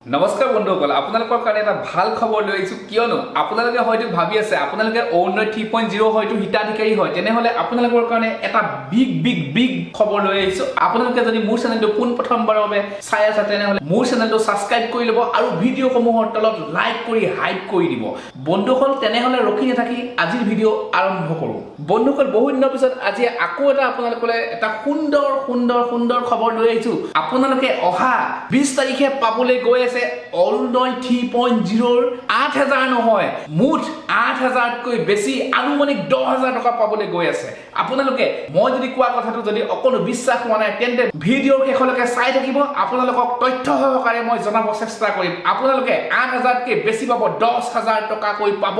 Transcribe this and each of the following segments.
নমস্কাৰ বন্ধুসকল আপোনালোকৰ কাৰণে এটা ভাল খবৰ লৈ আহিছো কিয়নো আপোনালোকে হয়তো ভাবি আছে আপোনালোকে অৰুণোদয় 3.0 হয়তো হিতাধিকাৰী হয় তেনেহলে আপোনালোকৰ কাৰণে এটা বিগ খবৰ লৈ আহিছো আপোনালোকে যদি মোৰ চেনেলটো পোন প্ৰথমবাৰৰ বাবে চাই আছে তেনেহলে মোৰ চেনেলটো সাবস্ক্ৰাইব কৰি লব আৰু ভিডিঅ'সমূহৰ তলত লাইক কৰি হাইপ কৰি দিব বন্ধুসকল তেনেহলে ৰখি নাথাকি আজিৰ ভিডিঅ' আৰম্ভ কৰো বন্ধুসকল বহু দিনৰ পিছত আজি আকৌ এটা আপোনালোকলৈ এটা সুন্দৰ খবৰ লৈ আহিছো আপোনালোকে অহা 20 তাৰিখে পাবলৈ গৈ অৰুণোদয় 3.0 8,000 নহয় মুঠ 8,000 কৈ বেছি আনুমানিক 10,000 টকা পাবলৈ গৈ আছে আপোনালোকে মই যদি কোৱা কথাটো যদি অকনো বিশ্বাস হোৱা নাই তেন্তে ভিডিঅ'ৰ শেষলৈকে চাই থাকিব আপোনালোকক তথ্য সহকাৰে মই জনাব চেষ্টা কৰিম আপোনালোকে 8,000 কৈ বেছি পাব 10,000 টকা কৈ পাব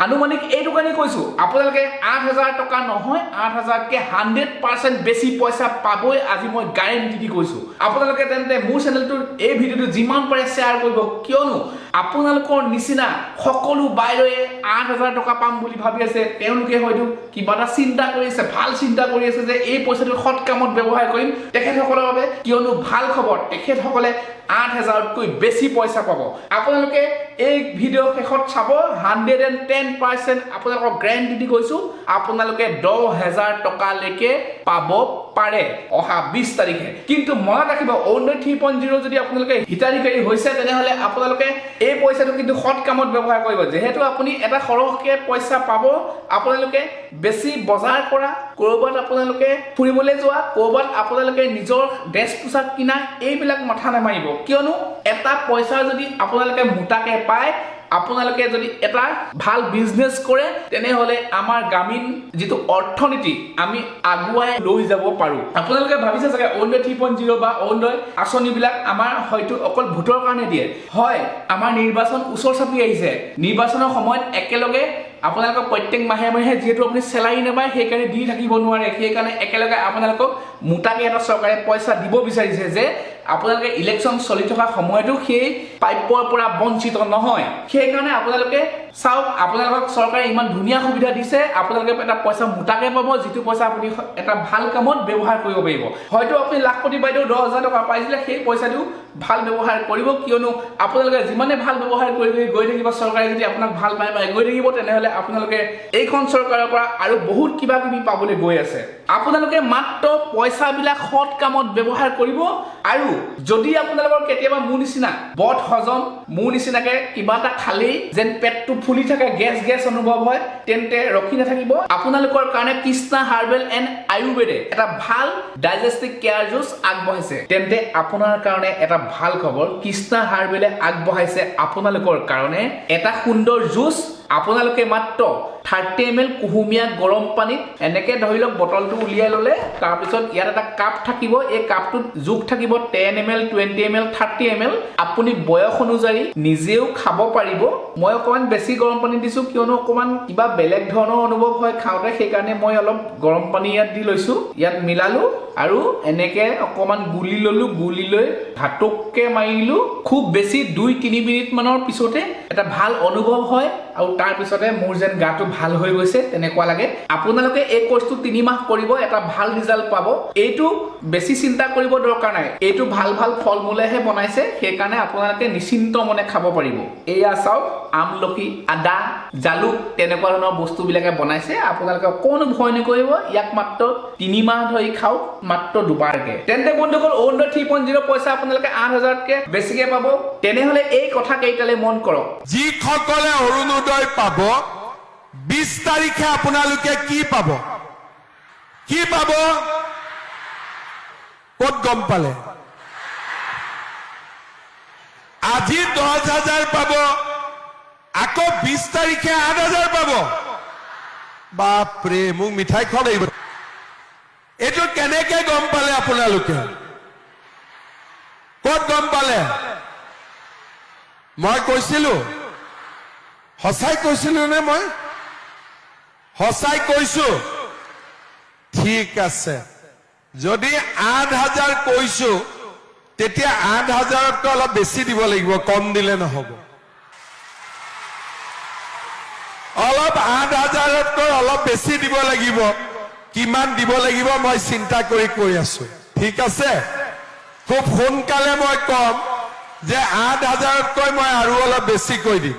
আনুমানিক এইটো কাৰণে কৈছো আপোনালোকে 8,000 টকা নহয় 8,000 কে 100% বেছি পইচা পাবই আজি মই গ্যাৰান্টি দি কৈছো আপোনালোকে তেন্তে মোৰ চেনেলটোৰ এই ভিডিঅ'টো যিমান পাৰে শেয়াৰ কৰিব কিয়নো আপোনালোকৰ নিচিনা সকলো বাইৰে 8,000 টকা পাম বুলি ভাবি আছে তেওঁলোকে হয়তো কিবা এটা চিন্তা কৰিছে ভাল চিন্তা কৰি আছে যে এই পইচাটো সৎ কামত ব্যৱহাৰ কৰিম তেখেতসকলৰ বাবে কিয়নো ভাল খবৰ তেখেতসকলে 8,000 কৈ বেছি পইচা পাব আপোনালোকে এই ভিডিঅ' শেষত চাব 110% আপোনালোকক গ্যাৰান্টি দি কৈছো আপোনালোকে 10,000 টকা লৈকে পাব পাৰে অহা 20 তাৰিখে কিন্তু মনত ৰাখিব অৰুণোদয় 3.0 যদি আপোনালোকে হিতাধিকাৰী হৈছে তেনেহলে আপোনালোকে এই পইচাটো কিন্তু সৎ কামত ব্যৱহাৰ কৰিব যেহেতু আপুনি এটা সৰহকে পইচা পাব আপোনালোকে বেছি বজাৰ কৰা কৰবাত আপোনালোকে ফুৰিবলৈ যোৱা কৰবাত আপোনালোকে নিজৰ ড্ৰেছ পোছাক কিনা এইবিলাক মাথা নামাৰিব কিয়নো এটা পইচা যদি আপোনালোকে মোটাকে পায় আপোনালোকে যদি এটা ভাল বিজনেস কৰে তেনেহলে আমাৰ গ্ৰামীণ যেটো অৰ্থনীতি আমি আগুৱাই লৈ যাব পাৰো আপোনালোকে ভাবিছে চাগে অৰুণোদয় 3.0 বা অৰুণোদয় আঁচনি বিলাক আমাৰ হয়তো অকল ভোটৰ কাৰণে দিয়ে হয় আমাৰ নিৰ্বাচন ওচৰ চাপি আহিছে নিৰ্বাচনৰ সময়ত একেলগে আপোনালোকক প্ৰত্যেক মাহে যেহেতু আপুনি চেলাৰী নাপায় সেই কাৰণে দি থাকিব নোৱাৰে সেই কাৰণে একেলগে আপোনালোকক মোটাকে এটা চৰকাৰে পইচা দিব বিচাৰিছে যে আপোনালোকে ইলেকশন চলি থকা সময়তো সেই পাইপৰ পৰা বঞ্চিত নহয় সেই কাৰণে আপোনালোকে চাওক আপোনালোকক চৰকাৰে ইমান ধুনীয়া সুবিধা দিছে আপোনালোকে এটা পইচা মোটাকে পাব যেটো পইচা আপুনি এটা ভাল কামত ব্যৱহাৰ কৰিব পাৰিব হয়তো আপুনি লাখপতি বাইদেউ 10,000 টকা পাইছিলে সেই পইচাটো ভাল ব্যৱহাৰ কৰিব কিয়নো আপোনালোকে যিমানে ভাল ব্যৱহাৰ কৰি গৈ থাকিব চৰকাৰে যদি আপোনাক ভাল পাই গৈ থাকিব তেনেহলে আপোনালোকে এইখন চৰকাৰৰ পৰা আৰু বহুত কিবা কিবি পাবলৈ গৈ আছে আপোনালোকে মাত্ৰ পইচা বিলাক সৎ কামত ব্যৱহাৰ কৰিব আৰু যদি আপোনালোকৰ কেতিয়াবা মোৰ নিচিনা বট হজম মোৰ নিচিনাকে কিবা এটা খালি যেন পেটটো ফুলি থাকে গেছ অনুভৱ হয় তেন্তে ৰখি নাথাকিব আপোনালোকৰ কাৰণে কৃষ্ণা হাৰ্বেল এণ্ড আয়ুৰ্বেদে এটা ভাল ডাইজেষ্টিভ কেয়াৰ জুচ আগবঢ়াইছে তেন্তে আপোনাৰ কাৰণে এটা ভাল খবৰ কৃষ্ণা হাৰ্বেলে আগবঢ়াইছে আপোনালোকৰ কাৰণে এটা সুন্দৰ জুচ আপোনালোকে মাত্ৰ 30 ml কুহুমীয়া গৰম পানীত এনেকে ধৰি লওক বটলটো উলিয়াই ললে তাৰ পিছত ইয়াত এটা কাপ থাকিব এই কাপটোত যোগ থাকিব 10 ml 20 ml 30 ml আপুনি বয়স অনুযায়ী নিজেও খাব পাৰিব মই অকমান বেছি গৰম পানী দিছো কিয়নো অকমান কিবা বেলেগ ধৰণৰ অনুভৱ হয় খাওঁতে সেই কাৰণে মই অলপ গৰম পানী ইয়াত দি লৈছো ইয়াত মিলালো আৰু এনেকে অকমান গুলি ললো গুলি লৈ হাতকে মাৰিলো খুব বেছি 2-3 মিনিট মানৰ পিছতে এটা ভাল অনুভৱ হয় আৰু তাৰ পিছতে মোৰ যেন গাটো ভাল হৈ গৈছে তেনেকুৱা লাগে আপোনালোকে এই কোৰ্সটো 3 মাহ কৰিব এটা ভাল ৰিজাল্ট পাব এইটো বেছি চিন্তা কৰিব দৰকাৰ নাই এইটো ভাল ফলমূলেহে বনাইছে সেই কাৰণে আপোনালোকে নিশ্চিন্ত মনে খাব পাৰিব এয়া চাওক আমলখি আদা জালুক তেনেকুৱা ধৰণৰ বস্তু বিলাকে বনাইছে আপোনালোকে কোনো ভয় নকৰিব ইয়াক মাত্ৰ 3 মাহ ধৰি খাওক মাত্ৰ দুবাৰকে তেন্তে বন্ধুসকল অৰুণোদয় 3.0 পইচা আপোনালোকে 8,000 কে বেছিকে পাব তেনেহলে এই কথা কেইটালে মন কৰক যি সকলে অৰুণোদয় পাব 20 তাৰিখে আপোনালোকে কি পাব কত গম পালে আজি 10,000 পাব আকৌ 20 তাৰিখে 8,000 পাব বাপৰে মোক মিঠাই খোৱা লাগিব এইটো কেনেকে গম পালে আপোনালোকে কত গম পালে মই কৈছিলো সঁচাই কৈছিলো নে মই সঁচাই কৈছো ঠিক আছে যদি 8,000 কৈছো তেতিয়া 8,000তকৈ অলপ বেছি দিব লাগিব কম দিলে নহব অলপ 8,000তকৈ অলপ বেছি দিব লাগিব কিমান দিব লাগিব মই চিন্তা কৰি কৈ আছো ঠিক আছে খুব সোনকালে মই কম যে 8,000তকৈ মই আৰু অলপ বেছি কৈ দিম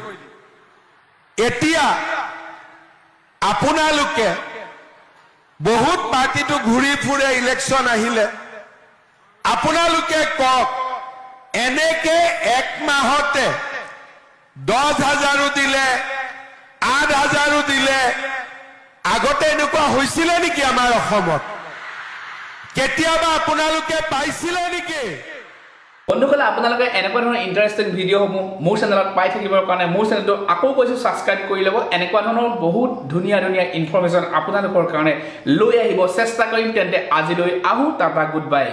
এতিয়া আপোনালোকে বহুত পাৰ্টিটো ঘূৰি ফুৰে ইলেকশ্যন আহিলে আপোনালোকে কওক এনেকে এক মাহতে 10,000 দিলে 8,000 দিলে আগতে এনেকুৱা হৈছিলে নেকি আমাৰ অসমত কেতিয়াবা আপোনালোকে পাইছিলে নেকি বন্ধুসকল আপোনালোকে এনেকুৱা ধৰণৰ ইণ্টাৰেষ্টিং ভিডিঅ'সমূহ মোৰ চেনেলত পাই থাকিবৰ কাৰণে মোৰ চেনেলটো আকৌ কৈছোঁ ছাবস্ক্ৰাইব কৰি ল'ব এনেকুৱা ধৰণৰ বহুত ধুনীয়া ধুনীয়া ইনফৰমেশ্যন আপোনালোকৰ কাৰণে লৈ আহিব চেষ্টা কৰিম তেন্তে আজিলৈ আহোঁ টাটা গুড বাই